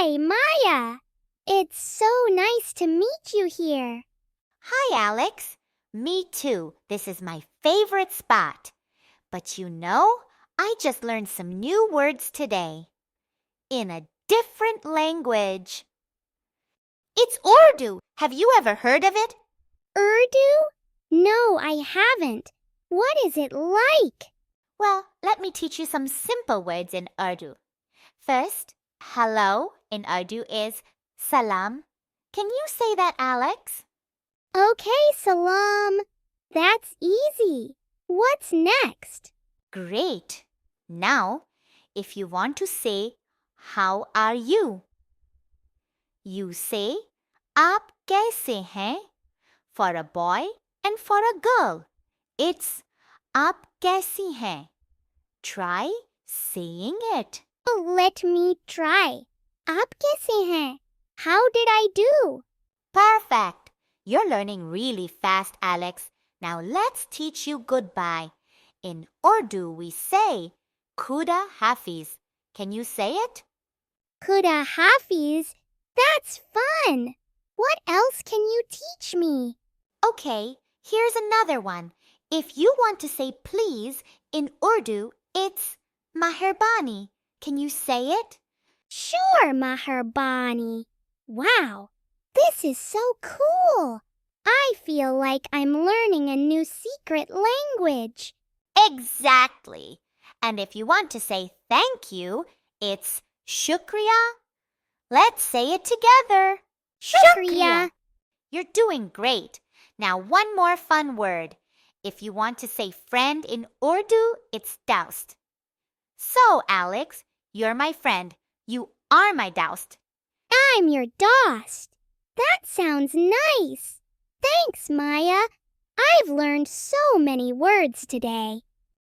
Hi, Maya. It's so nice to meet you here. Hi, Alex. Me too. This is my favorite spot. But I just learned some new words today in a different language. It's Urdu. Have you ever heard of it? Urdu? No, I haven't. What is it like? Well, let me teach you some simple words in Urdu. First, hello in Urdu is salam. Can you say that, Alex? Okay, Salam. That's easy. What's next? Great. Now, if you want to say, how are you? You say, आप कैसे हैं? For a boy and for a girl. It's, आप कैसी हैं? Try saying it. Let me try. आप कैसे हैं? How did I do? Perfect. You're learning really fast, Alex. Now let's teach you goodbye. In Urdu, we say, Khuda Hafiz. Can you say it? Khuda Hafiz. That's fun. What else can you teach me? Okay, here's another one. If you want to say please in Urdu, it's Maharbani. Can you say it? Sure, Maharbani. Wow, this is so cool. I feel like I'm learning a new secret language. Exactly. And if you want to say thank you, it's Shukriya. Let's say it together. Shukriya. You're doing great. Now one more fun word. If you want to say friend in Urdu, it's doust. So, Alex, you're my friend. You are my doust. I'm your dost. That sounds nice. Thanks, Maya. I've learned so many words today.